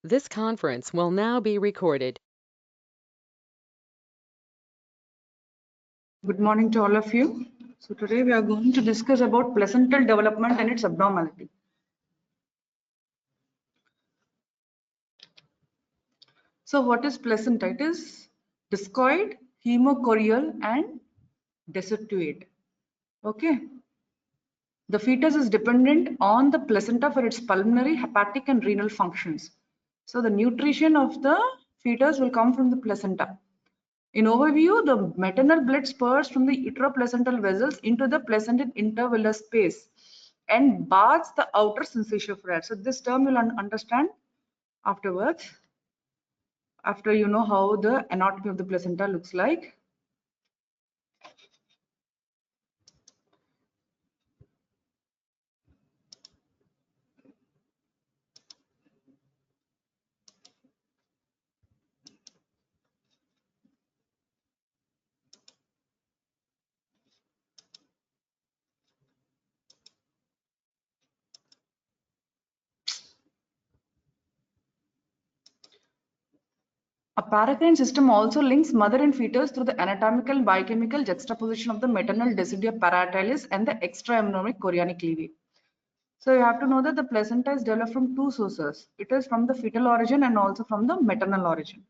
This conference will now be recorded. Good morning to all of you. So today we are going to discuss about placental development and its abnormality. So what is placenta? It is discoid, hemochorial and deciduate. Okay. The fetus is dependent on the placenta for its pulmonary, hepatic and renal functions. So the nutrition of the fetus will come from the placenta. In overview, the maternal blood spurs from the uteroplacental vessels into the placental intervillous space and baths the outer syncytial fluid. So this term you'll understand afterwards, after you know how the anatomy of the placenta looks like. A paracrine system also links mother and fetus through the anatomical biochemical juxtaposition of the maternal deciduum paratilis and the extra-embryonic chorionic levy. So you have to know that the placenta is developed from two sources. It is from the fetal origin and also from the maternal origin.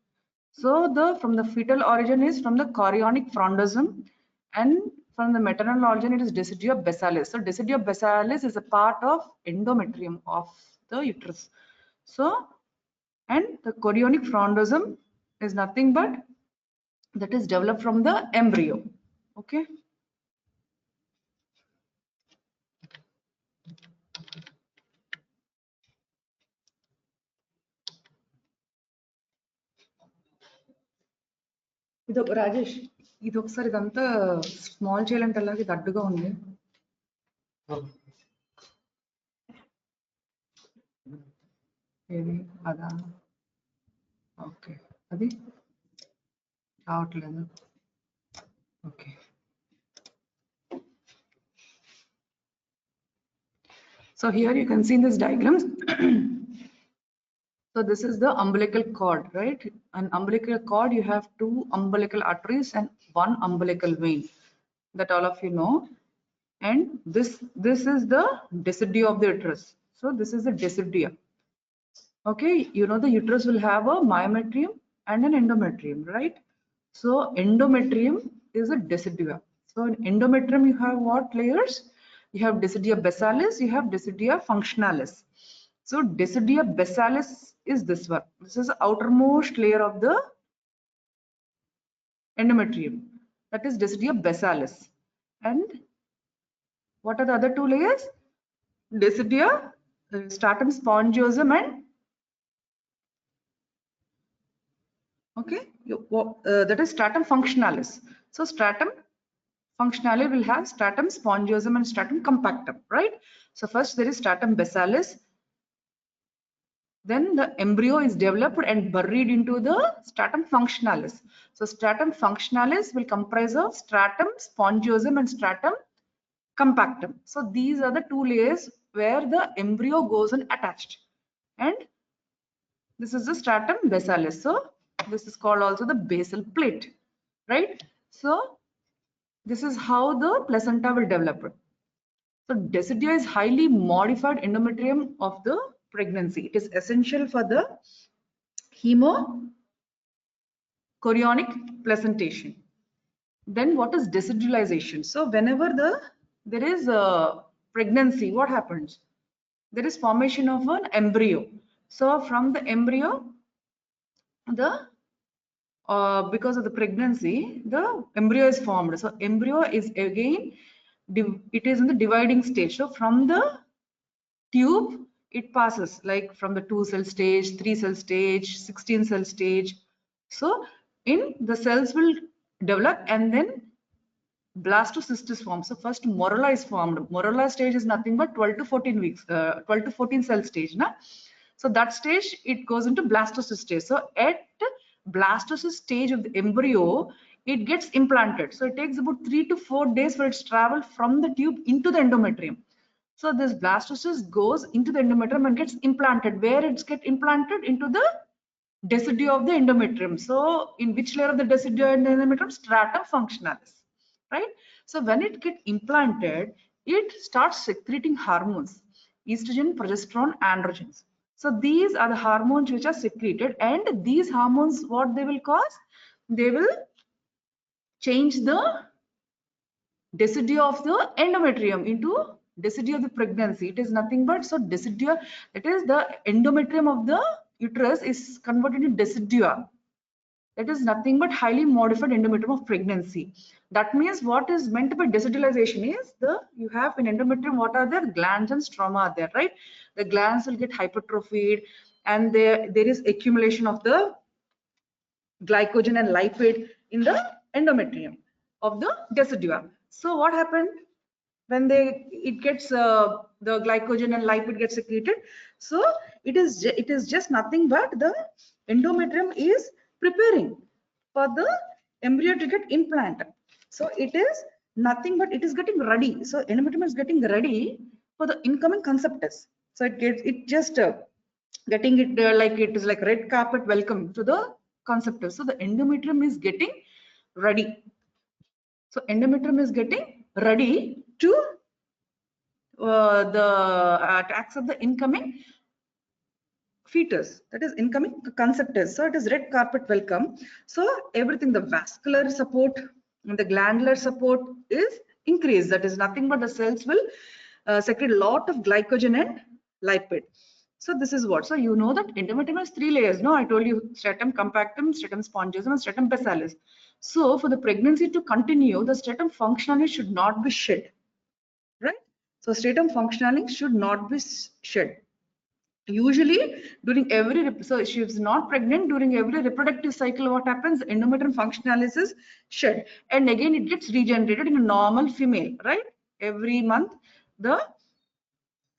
So from the fetal origin is from the chorionic frondosome, and from the maternal origin it is deciduum basalis. So deciduum basalis is a part of endometrium of the uterus. So, and the chorionic frondosome is nothing but that is developed from the embryo. Okay. ఇది రాజేష్ ఇది ఒకసారి ఇదంతా small చేయాలంటే అలాగే ఇది అడ్డుగా ఉంది. ఏది అదా ఓకే అది రావట్లేదు. Okay. So here you can see in this diagram. So this is the umbilical cord, right? An umbilical cord, you have two umbilical arteries and one umbilical vein, that all of you know. And this is the deciduum of the uterus. So this is the deciduum. Okay, you know the uterus will have a myometrium and an endometrium, right? So endometrium is a deciduum. So in endometrium you have what layers? You have deciduum basalis, you have deciduum functionalis. So deciduum basalis is this one. This is the outermost layer of the endometrium. That is deciduum basalis. And what are the other two layers? Deciduum, stratum spongiosum and okay, that is stratum functionalis. So stratum functionalis will have stratum spongiosum and stratum compactum, right? So first there is stratum basalis, then the embryo is developed and buried into the stratum functionalis. So stratum functionalis will comprise of stratum spongiosum and stratum compactum. So these are the two layers where the embryo goes and attached, and this is the stratum basalis. So this is called also the basal plate, right? So this is how the placenta will develop. So deciduum is highly modified endometrium of the pregnancy. It is essential for the hemochorionic placentation. Then what is decidualization? So whenever there is a pregnancy, what happens? There is formation of an embryo. So from the embryo, because of the pregnancy, the embryo is formed. So embryo is again, it is in the dividing stage. So from the tube, it passes like from the 2-cell stage, 3-cell stage, 16-cell stage. So in the cells will develop and then blastocyst is formed. So first morula is formed. Morula stage is nothing but 12 to 14 weeks, 12 to 14 cell stage. Na? So that stage, it goes into blastocyst stage. So at blastocyst stage of the embryo, it gets implanted. So it takes about 3 to 4 days for its travel from the tube into the endometrium. So this blastocyst goes into the endometrium and gets implanted. Where it's get implanted? Into the decidua of the endometrium. So in which layer of the decidua and the endometrium? Stratum functionalis, right? So when it get implanted, it starts secreting hormones, estrogen, progesterone, androgens. So these are the hormones which are secreted, and these hormones, what they will cause? They will change the decidua of the endometrium into decidua of the pregnancy. It is nothing but, so decidua, that is the endometrium of the uterus is converted into decidua. That is nothing but highly modified endometrium of pregnancy. That means what is meant by decidualization is you have in endometrium, what are there? Glands and stroma are there, right? The glands will get hypertrophied, and there is accumulation of the glycogen and lipid in the endometrium of the decidua. So what happened when it gets the glycogen and lipid gets secreted? So it is just nothing but the endometrium is preparing for the embryo to get implanted. So it is nothing but it is getting ready. So endometrium is getting ready for the incoming conceptus. So it just getting it like it is like red carpet welcome to the conceptus. So the endometrium is getting ready. So endometrium is getting ready to accept the incoming fetus, that is incoming conceptus. So it is red carpet welcome. So everything, the vascular support and the glandular support is increased. That is nothing but the cells will secrete a lot of glycogen and lipid. So this is what. So you know that endometrium has 3 layers. No, I told you stratum compactum, stratum spongiosum, and stratum bassalis. So for the pregnancy to continue, the stratum functionalis should not be shed, right? So stratum functionalis should not be shed. Usually during every, so she is not pregnant, during every reproductive cycle, what happens? Endometrium functionalis is shed, and again it gets regenerated in a normal female, right? Every month, the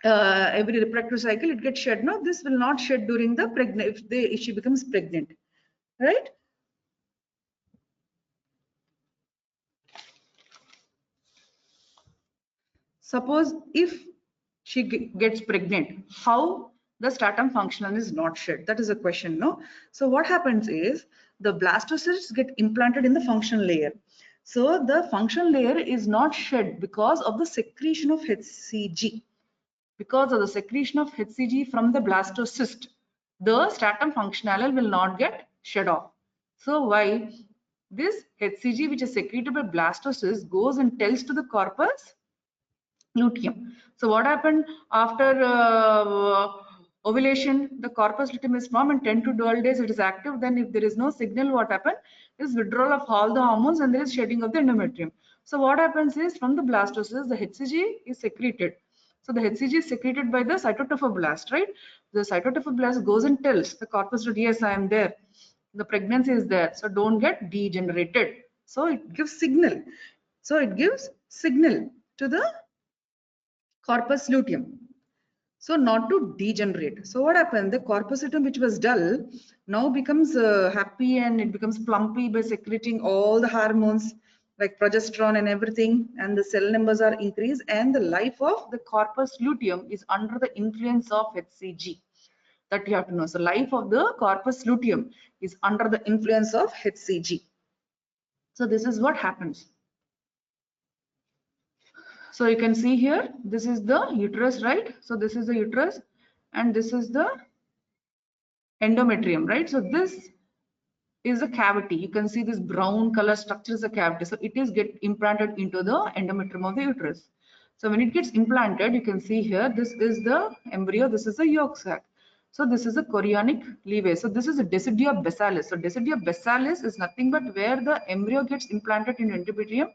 every reproductive cycle it gets shed. No, this will not shed during the pregnant, if she becomes pregnant, right? Suppose if she gets pregnant, how the stratum functional is not shed? That is a question, no? So what happens is the blastocysts get implanted in the functional layer. So the functional layer is not shed because of the secretion of HCG. Because of the secretion of HCG from the blastocyst, the stratum functional will not get shed off. So why? This HCG, which is secreted by blastocyst, goes and tells to the corpus luteum. So what happened after ovulation? The corpus luteum is formed, and 10 to 12 days it is active. Then if there is no signal, what happened is withdrawal of all the hormones, and there is shedding of the endometrium. So what happens is from the blastocyst, the HCG is secreted. So the HCG is secreted by the cytotrophoblast, right? The cytotrophoblast goes and tells the corpus luteum, yes, I am there. The pregnancy is there, so don't get degenerated. So it gives signal. So it gives signal to the corpus luteum, so not to degenerate. So what happened? The corpus luteum, which was dull, now becomes happy, and it becomes plumpy by secreting all the hormones like progesterone and everything, and the cell numbers are increased, and the life of the corpus luteum is under the influence of HCG. That you have to know. So life of the corpus luteum is under the influence of HCG. So this is what happens. So you can see here, this is the uterus, right? So this is the uterus, and this is the endometrium, right? So this is a cavity. You can see this brown color structure is a cavity. So it is get implanted into the endometrium of the uterus. So when it gets implanted, you can see here, this is the embryo, this is the yolk sac. So this is a chorionic levee. So this is a decidua bassalis. So decidua bassalis is nothing but where the embryo gets implanted in endometrium.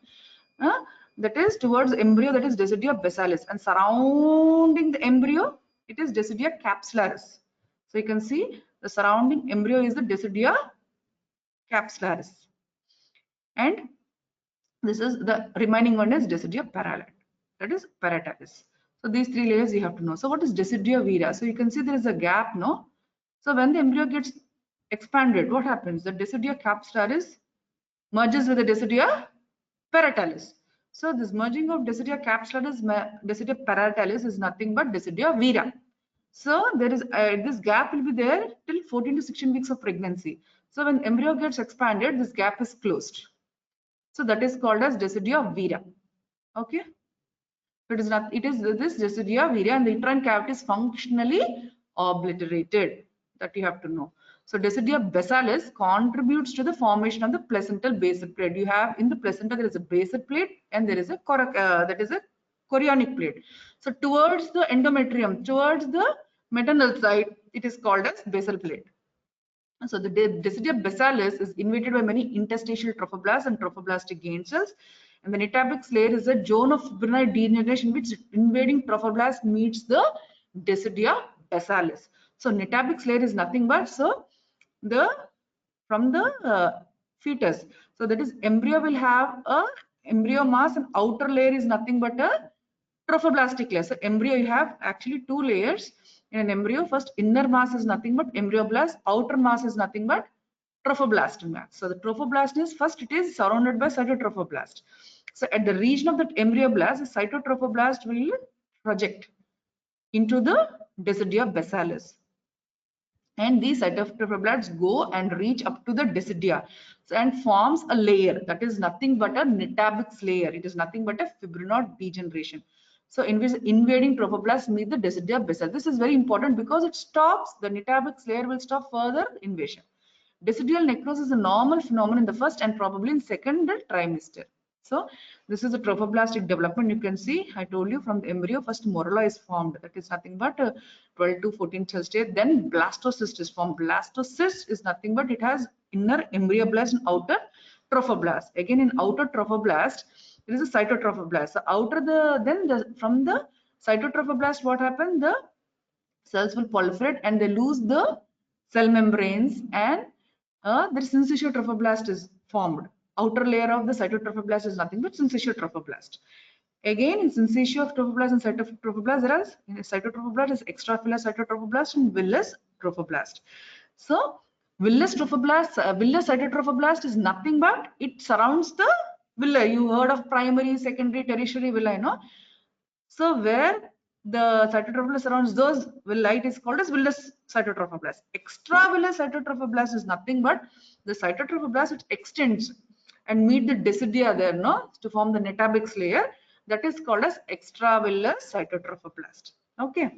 That is towards embryo, that is decidua bassalis, and surrounding the embryo it is decidua capsularis. So you can see the surrounding embryo is the decidua capsularis, and this is the remaining one is decidua parallel, that is paritalis. So these 3 layers you have to know. So what is decidua vira? So you can see there is a gap, no? So when the embryo gets expanded, what happens? The decidua capsularis merges with the decidua paritalis. So this merging of Decidia capsularis, Decidia paritalis is nothing but Decidia vira. So there is this gap will be there till 14 to 16 weeks of pregnancy. So when embryo gets expanded, this gap is closed. So that is called as Decidia vira. Okay. It is not. It is this Decidia vira, and the uterine cavity is functionally obliterated. That you have to know. So Decidia basalis contributes to the formation of the placental basal plate. You have in the placenta there is a basal plate and there is a that is a chorionic plate. So towards the endometrium, towards the maternal side, it is called as basal plate. So the Decidia basalis is invaded by many interstitial trophoblasts and trophoblastic gain cells. And the Netabic layer is a zone of fibrinoid degeneration which invading trophoblast meets the Decidia basalis. So Netabic layer is nothing but from the fetus. So that is embryo will have a embryo mass and outer layer is nothing but a trophoblastic layer. So embryo you have actually two layers in an embryo. First inner mass is nothing but embryoblast, outer mass is nothing but trophoblast mass. So the trophoblast is first it is surrounded by cytotrophoblast. So at the region of that embryoblast, the cytotrophoblast will project into the Decidia basalis. And these cytotrophoblasts go and reach up to the decidia and forms a layer that is nothing but a Netabix layer. It is nothing but a fibrinoid degeneration. So invading trophoblasts meet the decidia basal. This is very important because it stops the Netabix layer will stop further invasion. Decidual necrosis is a normal phenomenon in the first and probably in second trimester. So this is a trophoblastic development. You can see, I told you from the embryo, first morula is formed. That is nothing but 12 to 14 cell state. Then blastocyst is formed. Blastocyst is nothing but it has inner embryoblast and outer trophoblast. Again, in outer trophoblast, there is a cytotrophoblast. So from the cytotrophoblast, what happened? The cells will proliferate and they lose the cell membranes and the syncytial trophoblast is formed. Outer layer of the cytotrophoblast is nothing but syncytial trophoblast. Again, in syncytial trophoblast and cytotrophoblast, there is cytotrophoblast is extraphillous cytotrophoblast and villous trophoblast. So, villous cytotrophoblast is nothing but it surrounds the villi. You heard of primary, secondary, tertiary villi, no? So where the cytotrophoblast surrounds those villi, it is called as villous cytotrophoblast. Extravillous cytotrophoblast is nothing but the cytotrophoblast which extends and meet the decidia there, no, to form the Netabix layer. That is called as extravillous cytotrophoblast. Okay.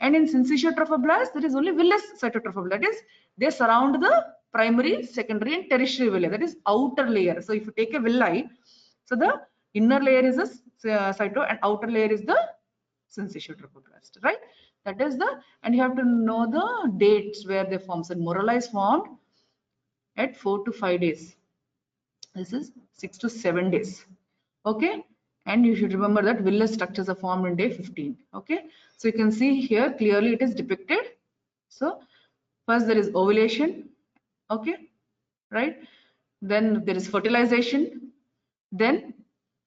And in syncytial trophoblast, there is only villous cytotrophoblast. That is, they surround the primary, secondary, and tertiary villi. That is outer layer. So if you take a villi, so the inner layer is a cyto and outer layer is the syncytial trophoblast, right? That is the, and you have to know the dates where they form. So morula is formed at 4 to 5 days. This is 6 to 7 days. Okay. And you should remember that villous structures are formed in day 15. Okay. So you can see here clearly it is depicted. So first there is ovulation. Okay. Right. Then there is fertilization. Then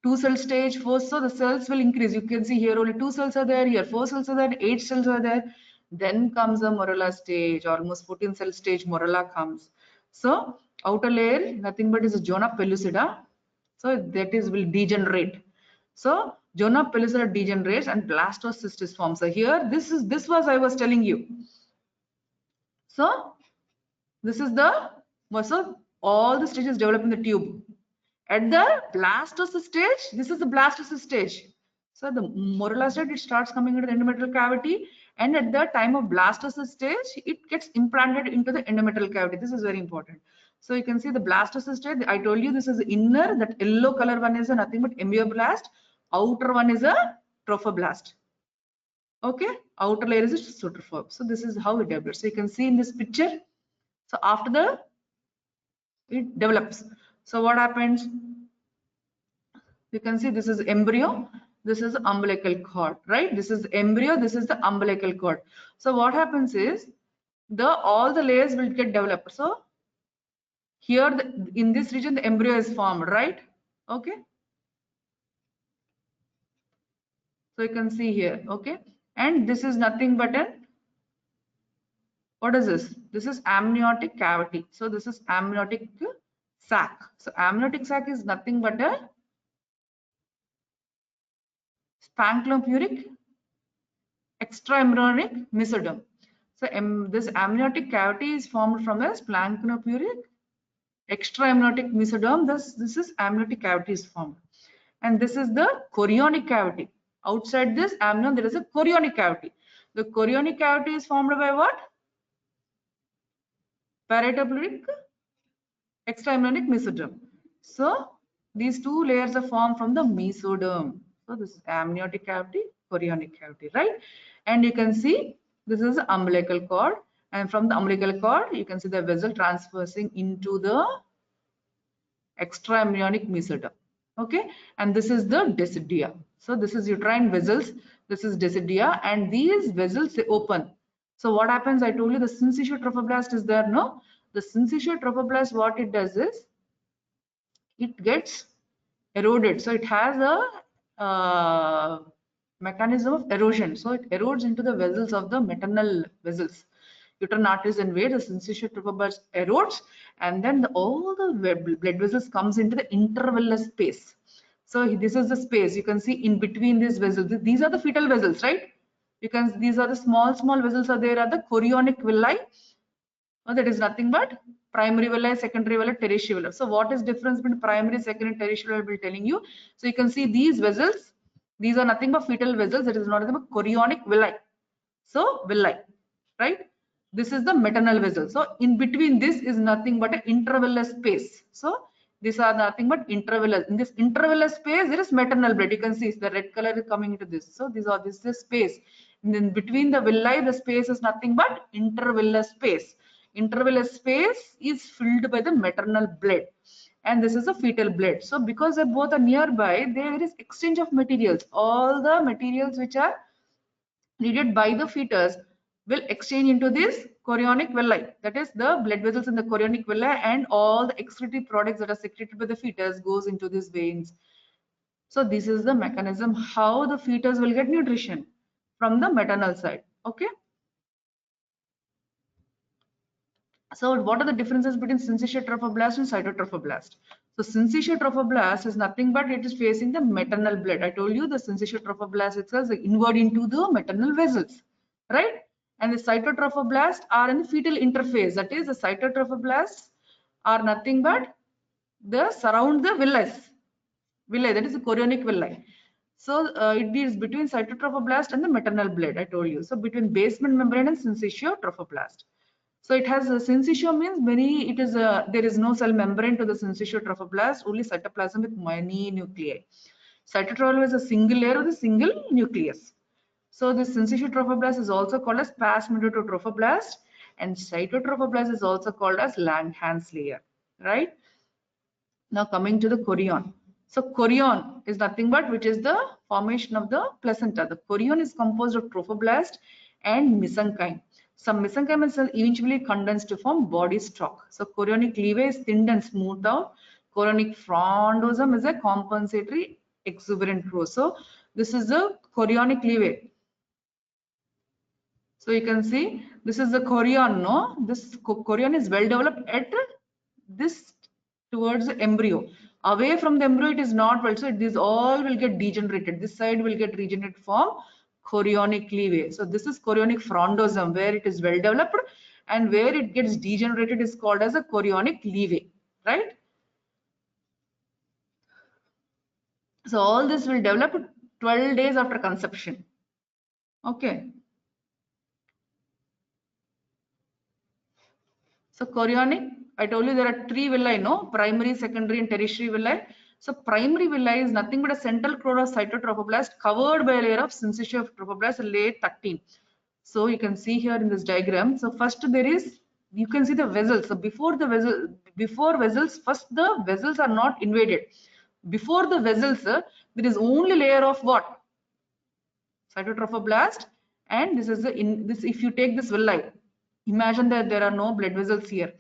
2 cell stage, 4, so the cells will increase. You can see here only 2 cells are there, here 4 cells are there, 8 cells are there. Then comes the morula stage, almost 14 cell stage morula comes. So outer layer nothing but is a zona pellucida. So that is will degenerate. So zona pellucida degenerates and blastocyst is formed. So here this was I was telling you. So this is the so all the stages develop in the tube. At the blastocyst stage, this is the blastocyst stage. So the morula stage, it starts coming into the endometrial cavity, and at the time of blastocyst stage, it gets implanted into the endometrial cavity. This is very important. So you can see the blastocyst stage. I told you this is inner. That yellow color one is nothing but embryoblast. Outer one is a trophoblast. Okay, outer layer is a pseudotroph. So this is how it develops. So you can see in this picture. So after the it develops. So what happens? You can see this is embryo, this is umbilical cord, right? This is embryo, this is the umbilical cord. So what happens is all the layers will get developed. So here in this region the embryo is formed, right? Okay. So you can see here, okay. And this is nothing but what is this? This is amniotic cavity. So this is amniotic sac. So amniotic sac is nothing but pancreatic extraembryonic mesoderm. So this amniotic cavity is formed from this pancreatic extraembryonic mesoderm. This is amniotic cavity is formed, and this is the chorionic cavity. Outside this amnion there is a chorionic cavity. The chorionic cavity is formed by what? Parietal extraembryonic mesoderm. So these two layers are formed from the mesoderm. So this is amniotic cavity, chorionic cavity, right? And you can see this is the umbilical cord, and from the umbilical cord you can see the vessel transversing into the extraembryonic mesoderm. Okay, and this is the decidia. So this is uterine vessels, this is decidia, and these vessels they open. So what happens? I told you the syncytial trophoblast is there, no? The syncytial trophoblast, what it does is it gets eroded. So it has a mechanism of erosion. So it erodes into the vessels of the maternal vessels, uterine arteries and veins. The syncytial trophoblast erodes, and then all the blood vessels comes into the intervillous space. So this is the space you can see in between these vessels. These are the fetal vessels, right? These are the small vessels are there at the chorionic villi. That is nothing but primary villi, secondary villi, tertiary villi. So what is difference between primary, secondary, tertiary villi? I will be telling you. So you can see these vessels. These are nothing but fetal vessels. That is nothing but chorionic villi. So villi, right? This is the maternal vessel. So in between this is nothing but an intervillous space. So these are nothing but intervillous. In this intervillous space, there is maternal blood. You can see the red color is coming into this. So this is space. And then between the villi, the space is nothing but intervillous space. Intervillous space is filled by the maternal blood, and this is a fetal blood. So because they both are nearby, there is exchange of materials. All the materials which are needed by the fetus will exchange into this chorionic villi. That is the blood vessels in the chorionic villi, and all the excretory products that are secreted by the fetus goes into these veins. So this is the mechanism how the fetus will get nutrition from the maternal side. Okay. So what are the differences between syncytial trophoblast and cytotrophoblast? So syncytial trophoblast is nothing but it is facing the maternal blood. I told you the syncytial trophoblast itself is inward into the maternal vessels, right? And the cytotrophoblast are in the fetal interface. That is, the cytotrophoblast are nothing but the surround the villi, that is the chorionic villi. So it is between cytotrophoblast and the maternal blood. I told you. So between basement membrane and syncytial trophoblast. So it has a syncytial means there is no cell membrane to the syncytial trophoblast, only cytoplasm with many nuclei. Cytotrophoblast is a single layer with a single nucleus. So this syncytial trophoblast is also called as plasmidotrophoblast, and cytotrophoblast is also called as Langhans layer, right? Now coming to the chorion. So chorion is nothing but which is the formation of the placenta. The chorion is composed of trophoblast and mesenchyme. Some mesenchymal cells eventually condense to form body stalk. So chorionic levee is thinned and smoothed out. Chorionic frondosome is a compensatory exuberant growth. So this is the chorionic levee. So you can see this is the chorion, no? This chorion is well developed at this towards the embryo. Away from the embryo it is not well. So these all will get degenerated. This side will get regenerated form chorionic levee. So this is chorionic frondosome where it is well developed, and where it gets degenerated is called as a chorionic levee, right? So all this will develop 12 days after conception. Okay. So chorionic, I told you there are three villi, no? Primary, secondary, and tertiary villi. So primary villi is nothing but a central core of cytotrophoblast covered by a layer of syncytial trophoblast, layer 13. So you can see here in this diagram. So first there is, you can see the vessels. So before vessels, first the vessels are not invaded. Before the vessels, there is only layer of what? Cytotrophoblast, and this is if you take this villi, imagine that there are no blood vessels here,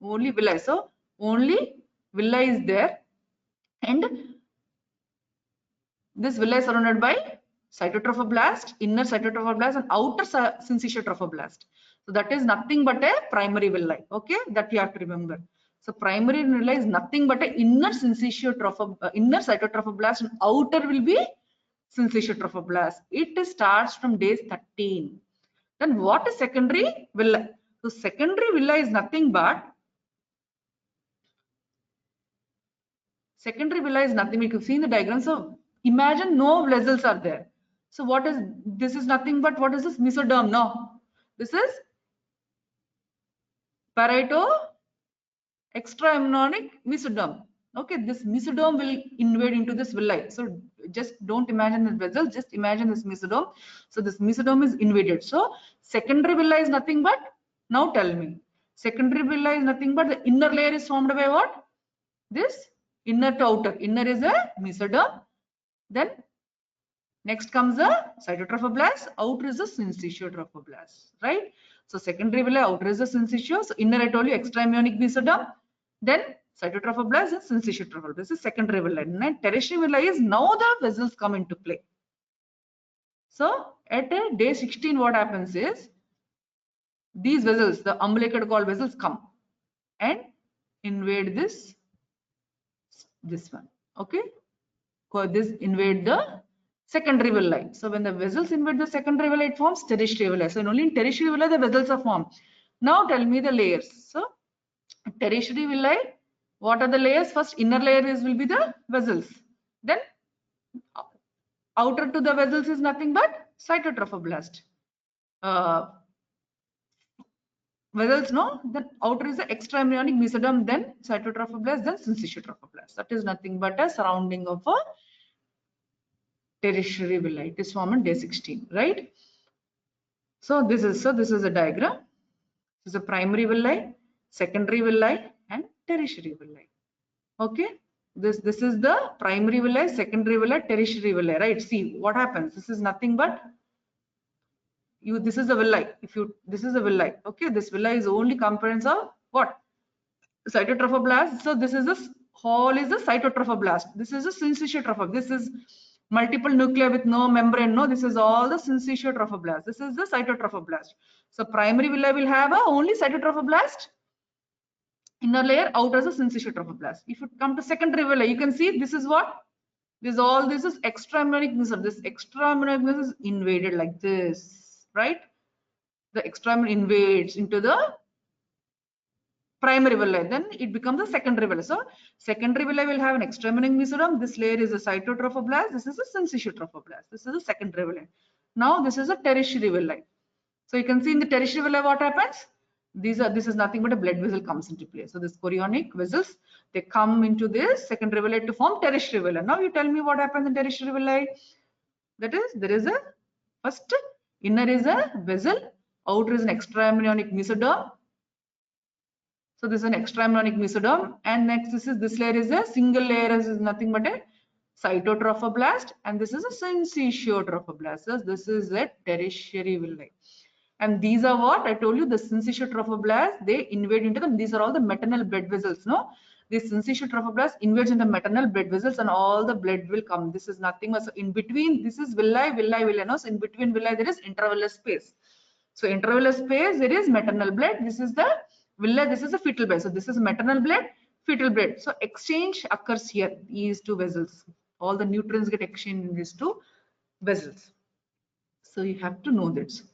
only villi. So only villi is there, and this villi is surrounded by cytotrophoblast, inner cytotrophoblast, and outer syncytial trophoblast. So that is nothing but a primary villi. Okay, that you have to remember. So primary villi is nothing but a inner syncytial inner cytotrophoblast, and outer will be syncytial trophoblast. It starts from day 13. Then what is secondary villi? So secondary villi is nothing but we can see in the diagram. So imagine no vessels are there. So what is this? Is nothing but what is this? Mesoderm. No, this is parieto extraembryonic mesoderm. Okay, this mesoderm will invade into this villi. So just don't imagine the vessel, just imagine this mesoderm. So this mesoderm is invaded. So secondary villi is nothing but, now tell me, secondary villi is nothing but the inner layer is formed by what? This inner to outer. Inner is a mesoderm. Then next comes the cytotrophoblast, outer is the syncytial trophoblast, right? So secondary villi, outer is the syncytial. So inner I told you extraembryonic mesoderm. Then cytotrophoblast and syncytial trophoblast. This is secondary villi. And tertiary villi is now the vessels come into play. So at day 16, what happens is these vessels, the umbilical cord vessels, come and invade this one. Okay, this invade the secondary villi. So when the vessels invade the secondary villi, it forms tertiary villi. So only in tertiary villi the vessels are formed. Now tell me the layers. So tertiary villi, what are the layers? First inner layer will be the vessels. Then outer to the vessels is nothing but cytotrophoblast. Vessels, no, then outer is the extraembryonic mesoderm, then cytotrophoblast, then syncytial trophoblast. That is nothing but a surrounding of a tertiary villi. It is formed on day 16, right? So this is a diagram. This is a primary villi, secondary villi, and tertiary villi. Okay, this is the primary villi, secondary villi, tertiary villi, right? See what happens. This is nothing but this is a villi. This is a villi. Okay, this villi is only components of what? Cytotrophoblast. So this is this whole is the cytotrophoblast. This is a syncytial trophoblast. This is multiple nuclei with no membrane. No, this is all the syncytial trophoblast. This is the cytotrophoblast. So primary villi will have only cytotrophoblast, inner layer, outer is a syncytial trophoblast. If you come to secondary villi, you can see this is what? This is extraembryonic mesoderm. This extraembryonic mesoderm is invaded like this, right? The extraembryonic invades into the primary villi, then it becomes a secondary villi. So secondary villi will have an extraembryonic mesoderm. This layer is a cytotrophoblast. This is a syncytial trophoblast. This is a secondary villi. Now this is a tertiary villi. So you can see in the tertiary villi what happens. This is nothing but a blood vessel comes into play. So this chorionic vessels, they come into this secondary villi to form tertiary villi. Now you tell me what happens in tertiary villi. That is, there is a first inner is a vessel, outer is an extraembryonic mesoderm. So this is an extraembryonic mesoderm, and next this layer is a single layer is nothing but a cytotrophoblast, and this is a syncytial trophoblast. So this is a tertiary villi. And these are what I told you, the syncytial trophoblast, they invade into them. These are all the maternal blood vessels. No, this syncytial trophoblast invades into maternal blood vessels, and all the blood will come. This is nothing but, so in between, this is villi. No, so in between villi there is intervillous space. So intervillous space, there is maternal blood. This is the villi. This is the fetal blood. So this is maternal blood, fetal blood. So exchange occurs here. These two vessels. All the nutrients get exchanged in these two vessels. So you have to know this.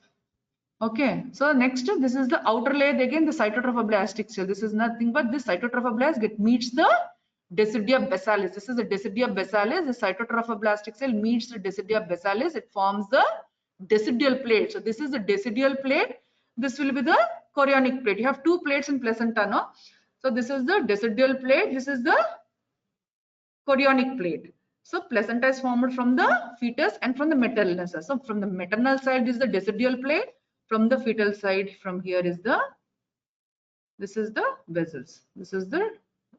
Okay, so next this is the outer layer, again the cytotrophoblast cell. This is nothing but this cytotrophoblast meets the decidia basalis. This is the decidia basalis. The cytotrophoblast cell meets the decidia basalis. It forms the decidual plate. So this is the decidual plate. This will be the chorionic plate. You have two plates in placenta, no? So this is the decidual plate. This is the chorionic plate. So placenta is formed from the fetus and from the maternal side. So from the maternal side is the decidual plate. From the fetal side, from here is this is the vessels. This is the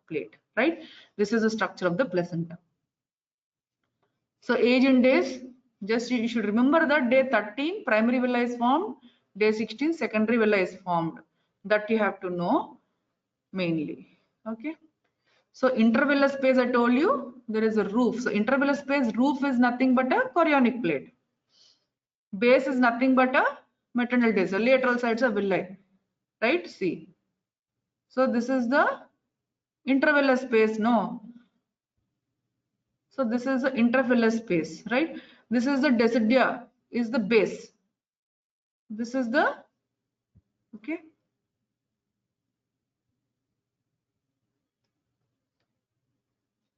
plate, right? This is the structure of the placenta. So age in days, just you should remember that day 13 primary villi is formed, day 16 secondary villi is formed. That you have to know mainly. Okay. So intervillous space, I told you there is a roof. So intervillous space, roof is nothing but a chorionic plate. Base is nothing but a maternal disc. Lateral sides are villi, right? See. So this is the intervillous space, no? So this is the intervillous space, right? This is the decidia, is the base. This is the, okay.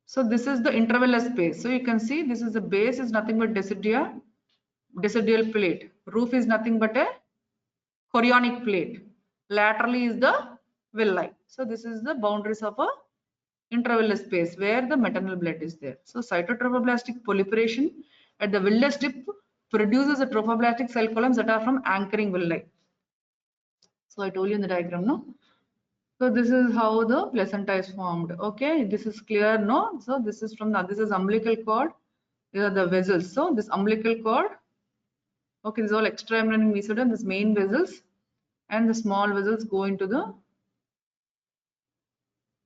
So this is the intervillus space. So you can see this is the base is nothing but decidia, decidial plate. Roof is nothing but a chorionic plate. Laterally is the villi. So this is the boundaries of a intervillus space where the maternal blood is there. So cytotrophoblastic proliferation at the villus tip produces a trophoblastic cell columns that are from anchoring villi. So I told you in the diagram, no? So this is how the placenta is formed. Okay, this is clear, no? So this is from the, this is umbilical cord. These are the vessels. So this umbilical cord, okay, this is all extra embryonic mesoderm, this main vessels, and the small vessels go into the,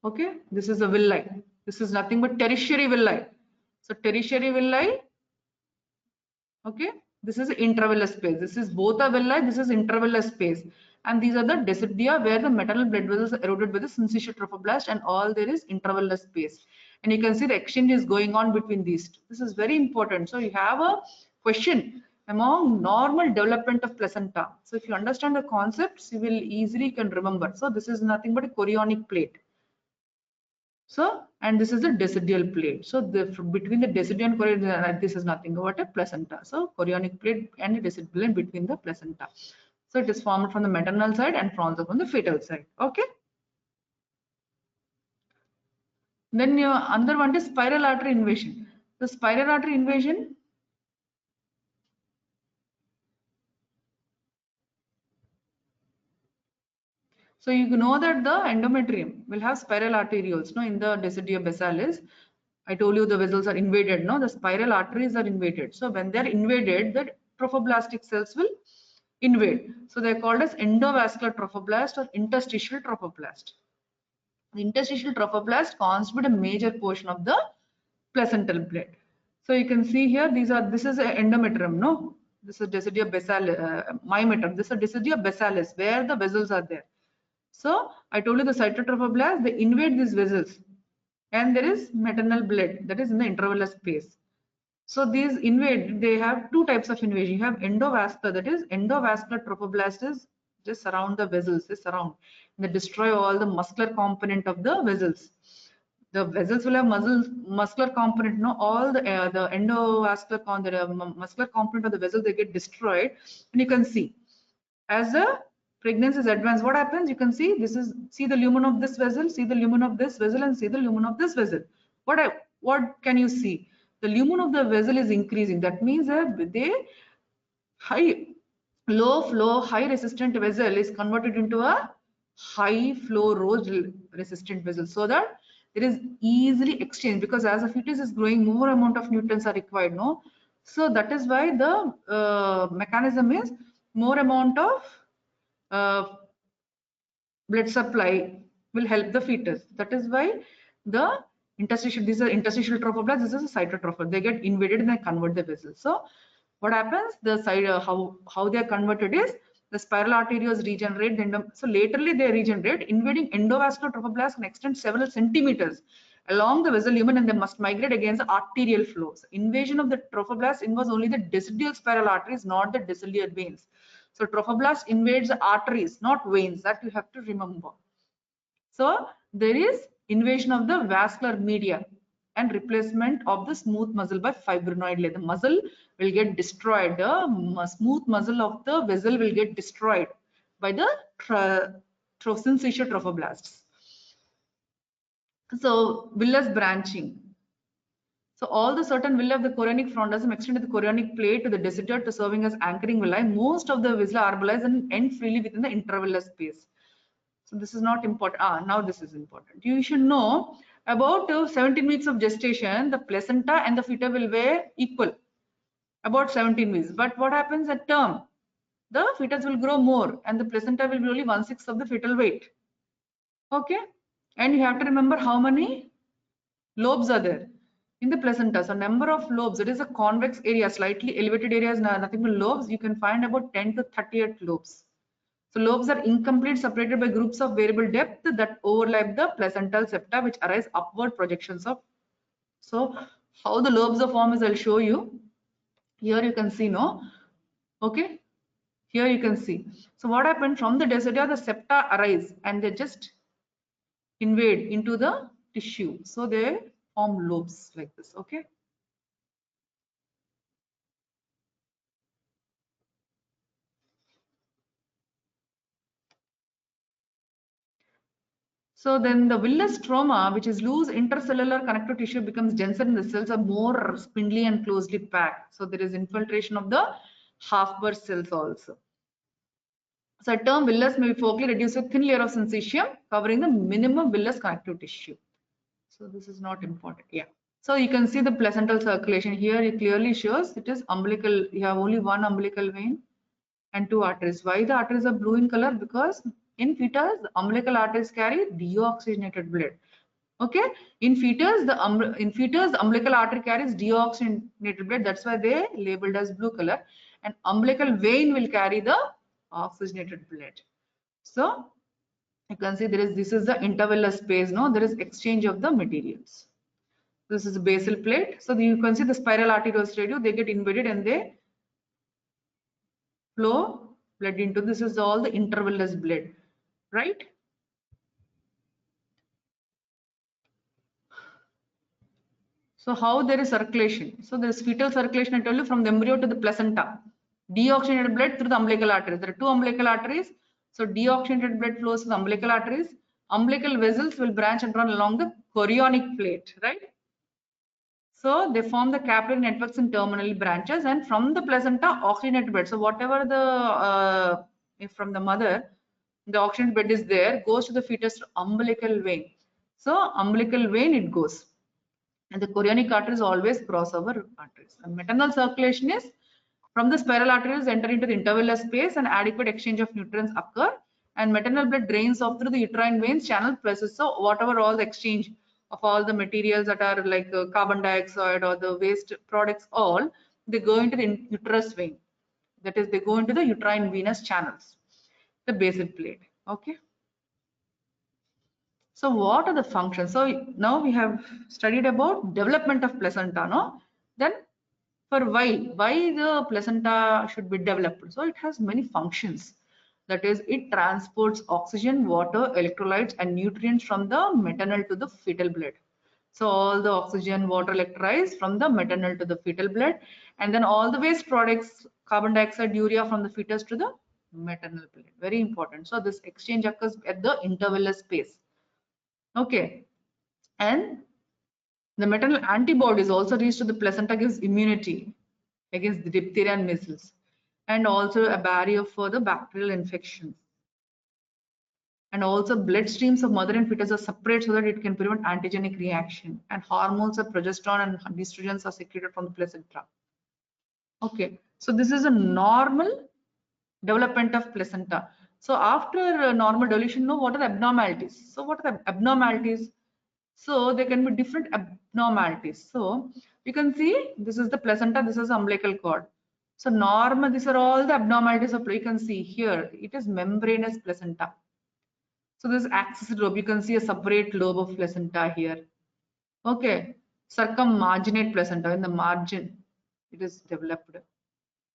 okay, this is the villi. This is nothing but tertiary villi. So tertiary villi, okay, this is intravillus space. This is both a villi, this is intravillus space. And these are the decidia where the maternal blood vessels are eroded by the syncytial trophoblast, and all there is intravillus space. And you can see the exchange is going on between these two. This is very important. So you have a question among normal development of placenta. So if you understand the concepts, you will easily can remember. So this is nothing but a chorionic plate. So, and this is the decidial plate. So between the decidia and chorionic, this is nothing but a placenta. So chorionic plate and decidial plate between the placenta. So it is formed from the maternal side and from the fetal side. Okay. Then your another one is spiral artery invasion. The spiral artery invasion. So you know that the endometrium will have spiral arterioles, no, in the decidia basalis. I told you the vessels are invaded, no, the spiral arteries are invaded. So when they are invaded, the trophoblastic cells will invade. So they are called as endovascular trophoblast or interstitial trophoblast. The interstitial trophoblast constitute a major portion of the placental blood. So you can see here, this is an endometrium, no? This is decidia basalis, myometrium. This is decidia basalis, where the vessels are there. So I told you the cytotrophoblast, they invade these vessels, and there is maternal blood that is in the intravillus space. So these invade, they have two types of invasion. You have endovascular, that is endovascular trophoblasts just surround the vessels, they surround, they destroy all the muscular component of the vessels. The vessels will have muscular component, no, all the endovascular muscular component of the vessel, they get destroyed. And you can see as the pregnancy is advanced, what happens? You can see this is, see the lumen of this vessel, see the lumen of this vessel, and see the lumen of this vessel. What can you see? The lumen of the vessel is increasing. That means that they low flow high resistant vessel is converted into a high flow resistant vessel, so that it is easily exchanged, because as a fetus is growing, more amount of nutrients are required, no? So that is why the mechanism is more amount of blood supply will help the fetus. That is why the interstitial, these are interstitial trophoblasts, this is a cytotroph. They get invaded and they convert the vessels. So what happens? The side how they are converted is the spiral arterioles regenerate. So laterally they regenerate, invading endovascular trophoblasts can extend several centimeters along the vessel lumen, and they must migrate against the arterial flows. Invasion of the trophoblast involves only the decidial spiral arteries, not the decidual veins. So trophoblast invades the arteries, not veins. That you have to remember. So there is invasion of the vascular media and replacement of the smooth muscle by fibrinoid layer. The muscle will get destroyed. The smooth muscle of the vessel will get destroyed by the syncytial trophoblasts. So villus branching. So all the certain villi of the chorionic frondosome extend to the chorionic plate to the deciduous to serving as anchoring villi. Most of the villi are arbalized and end freely within the intravillus space. So this is not important. Now this is important. You should know about 17 weeks of gestation, the placenta and the fetus will weigh equal, about 17 weeks. But what happens at term? The fetus will grow more and the placenta will be only 1/6 of the fetal weight. Okay. And you have to remember how many lobes are there in the placenta. So number of lobes, it is a convex area, slightly elevated areas, nothing but lobes. You can find about 10 to 38 lobes. So lobes are incomplete, separated by groups of variable depth that overlap the placental septa, which arise upward projections of. So how the lobes are formed is I'll show you. Here you can see, no? Okay, here you can see. So what happened, from the decidia, the septa arise and they just invade into the tissue. So they form lobes like this. Okay. So then the villus stroma, which is loose intercellular connective tissue, becomes denser and the cells are more spindly and closely packed. So there is infiltration of the half burst cells also. So a term villus may be focally reduced to a thin layer of syncytium covering the minimum villus connective tissue. So this is not important. Yeah. So you can see the placental circulation here. It clearly shows it is umbilical. You have only one umbilical vein and two arteries. Why the arteries are blue in color? Because in fetus, the umbilical arteries carry deoxygenated blood. Okay. In fetus, the umbilical artery carries deoxygenated blood. That's why they labeled as blue color. And umbilical vein will carry the oxygenated blood. So you can see this is the intervillus space. No, there is exchange of the materials. This is a basal plate. So you can see the spiral arterioles radio, they get invaded and they flow blood into, this is all the intervillus blood, right? So how there is circulation? So there is fetal circulation, I told you, from the embryo to the placenta. Deoxygenated blood through the umbilical arteries. There are two umbilical arteries. So deoxygenated blood flows to the umbilical arteries. Umbilical vessels will branch and run along the chorionic plate, right? So they form the capillary networks in terminal branches, and from the placenta, oxygenated blood. So whatever the if from the mother, the oxygenated blood is there, goes to the fetus to umbilical vein. So umbilical vein it goes, and the chorionic arteries always cross over arteries. And maternal circulation is from the spiral arteries enter into the intervillus space, and adequate exchange of nutrients occur, and maternal blood drains off through the uterine veins, channel places. So whatever all the exchange of all the materials that are like carbon dioxide or the waste products, all they go into the uterus vein. That is, they go into the uterine venous channels, the basal plate. Okay. So what are the functions? So now we have studied about development of placenta, no? Then for why the placenta should be developed? So it has many functions. That is, it transports oxygen, water, electrolytes and nutrients from the maternal to the fetal blood. So all the oxygen, water, electrolytes from the maternal to the fetal blood, and then all the waste products, carbon dioxide, urea from the fetus to the maternal blood. Very important. So this exchange occurs at the intervillus space. Okay, and the maternal antibodies also reach to the placenta, gives immunity against the diphtheria and measles, and also a barrier for the bacterial infections. And also blood streams of mother and fetus are separate so that it can prevent antigenic reaction, and hormones of progesterone and estrogens are secreted from the placenta. Okay, so this is a normal development of placenta. So after normal devolution, know what are the abnormalities? So what are the abnormalities? So there can be different abnormalities. So you can see this is the placenta, this is umbilical cord. So normal, these are all the abnormalities of, you can see here, it is membranous placenta. So this axis lobe, you can see a separate lobe of placenta here. Okay, circummarginate placenta, in the margin it is developed.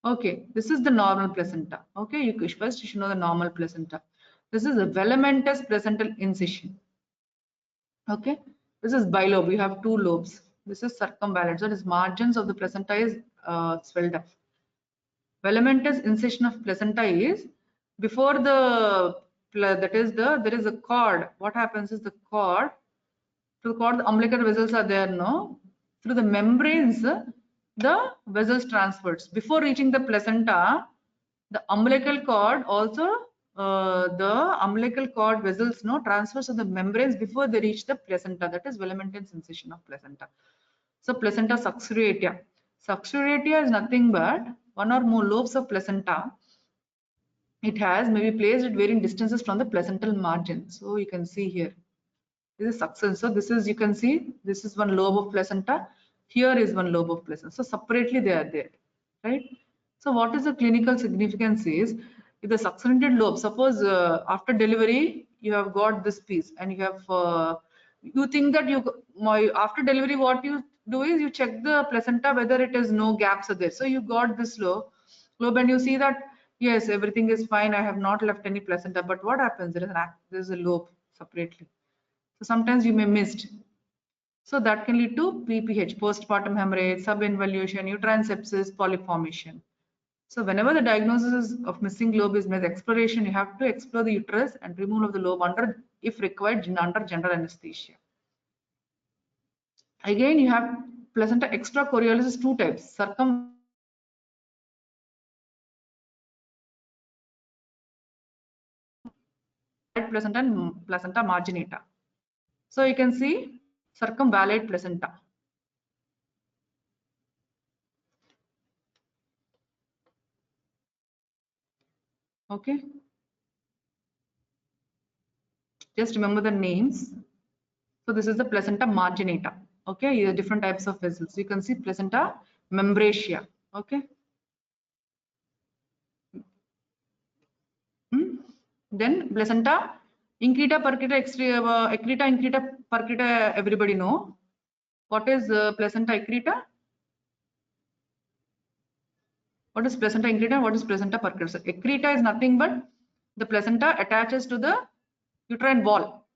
Okay, this is the normal placenta. Okay, first you should know the normal placenta. This is a velamentous placental incision. Okay, this is bilobe. We have two lobes. This is circumvallate. So this margins of the placenta is swelled up. Velamentous incision of placenta is before the there is a cord. What happens is the cord, through the cord the umbilical vessels are there, no? Through the membranes the vessels transfers. Before reaching the placenta, the umbilical cord also the umbilical cord vessels, no, transfers of the membranes before they reach the placenta. That is velamentous incision of placenta. So placenta subsidiaria. Subsidiaria is nothing but one or more lobes of placenta. It has maybe placed at varying distances from the placental margin. So you can see here. This is suction. So this is, you can see, this is one lobe of placenta. Here is one lobe of placenta. So separately they are there, right? So what is the clinical significance is, if the succeeded lobe, suppose after delivery you have got this piece and you have you think that after delivery what you do is you check the placenta whether it is no gaps are there. So you got this lobe and you see that yes, everything is fine. I have not left any placenta. But what happens? There is a lobe separately. So sometimes you may missed. So that can lead to PPH, postpartum hemorrhage, subinvolution, uterine sepsis, polyp formation. So whenever the diagnosis of missing lobe is made, exploration, you have to explore the uterus and remove of the lobe under, if required, under general anesthesia. Again, you have placenta extracoriolis, two types, circumvallate placenta and placenta marginata. So you can see circumvallate placenta. Okay. Just remember the names. So this is the placenta marginata. Okay, here are different types of vessels. You can see placenta membracea. Okay. Then placenta increta percreta accreta increta percreta, everybody know. What is placenta accreta? What is placenta increta? What is placenta percreta? So accreta is nothing but the placenta attaches to the uterine wall.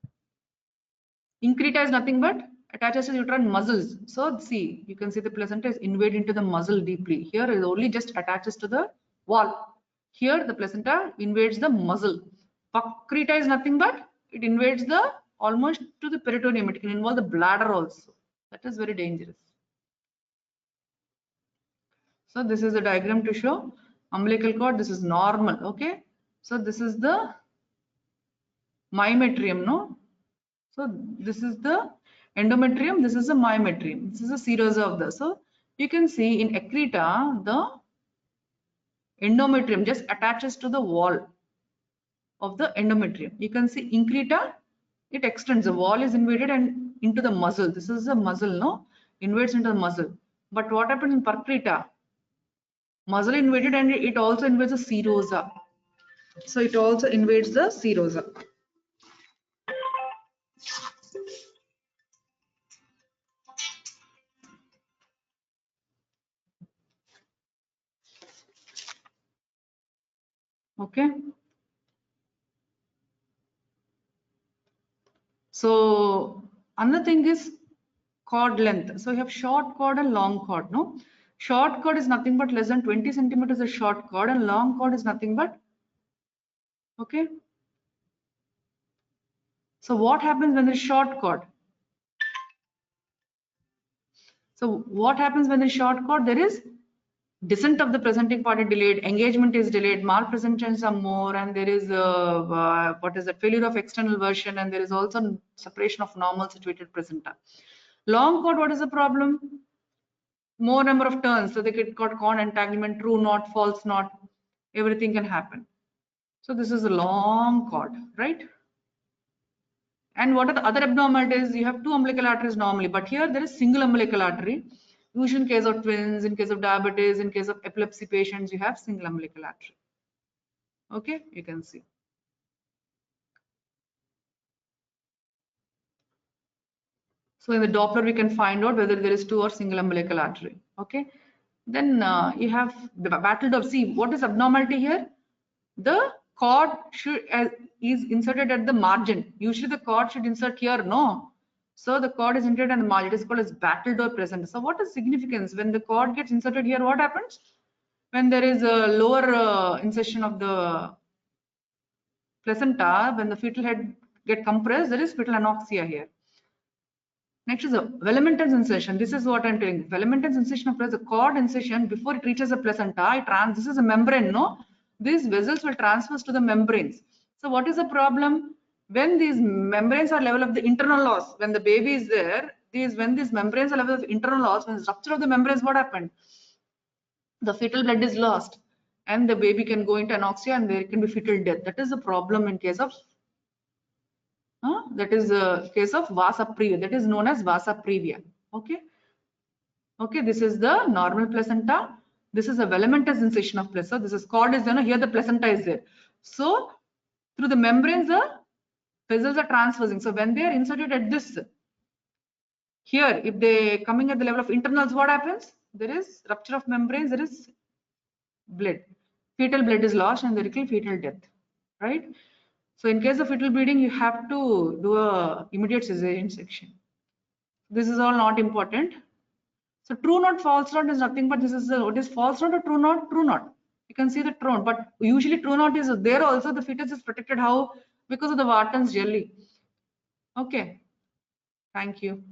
Increta is nothing but attaches to the uterine muscles. So see, you can see the placenta is invaded into the muscle deeply. Here it only just attaches to the wall. Here the placenta invades the muscle. Percreta is nothing but it invades the almost to the peritoneum. It can involve the bladder also. That is very dangerous. So this is the diagram to show umbilical cord. This is normal. Okay. So this is the myometrium, no? So this is the endometrium, this is the myometrium, this is the serosa of the. So you can see in accreta, the endometrium just attaches to the wall of the endometrium. You can see increta, it extends, the wall is invaded and into the muscle. This is the muscle, no? Invades into the muscle. But what happens in percreta? Muscle invaded and it also invades the serosa. So it also invades the serosa. Okay. So another thing is cord length. So you have short cord and long cord, no? Short cord is nothing but less than 20 centimeters is short cord and long cord is nothing but, okay? So what happens when there is short cord? So what happens when there is short cord? There is descent of the presenting party delayed, engagement is delayed, malpresentations are more, and there is what is the failure of external version, and there is also separation of normal situated placenta. Long cord, what is the problem? More number of turns, so they get got cord entanglement, true not, false not, everything can happen. So this is a long cord, right? And what are the other abnormalities? You have two umbilical arteries normally, but here there is single umbilical artery. Usually in case of twins, in case of diabetes, in case of epilepsy patients, you have single umbilical artery. Okay, you can see. So in the Doppler, we can find out whether there is two or single umbilical artery. Okay. Then you have the battle of, see what is abnormality here? The cord should is inserted at the margin. Usually the cord should insert here, no? So the cord is inserted at the margin. It is called as battledore placenta. So what is significance? When the cord gets inserted here, what happens? When there is a lower insertion of the placenta, when the fetal head get compressed, there is fetal anoxia here. Next is a velamentous insertion. This is what I'm telling. Velamentous insertion of the cord incision before it reaches the placenta. This is a membrane, no? These vessels will transfer to the membranes. So what is the problem? When these membranes are level of the internal loss, when the baby is there, when these membranes are level of internal loss, when the rupture of the membranes, what happened? The fetal blood is lost and the baby can go into anoxia and there can be fetal death. That is the problem in case of that is a case of vasa previa, that is known as vasa previa. Okay. Okay, this is the normal placenta. This is a velamentous incision of placenta. This is cord is there, here the placenta is there. So through the membranes the vessels are transversing. So when they are inserted at this Here, if they coming at the level of internals, what happens? There is rupture of membranes, there is blood. Fetal blood is lost and there will be fetal death, right? So in case of fetal bleeding, you have to do a immediate cesarean section. This is all not important. So true note, false note is nothing but this is what is false note or true note? True note. You can see the true note, but usually true note is there also. The fetus is protected. How? Because of the Wharton's jelly. Okay. Thank you.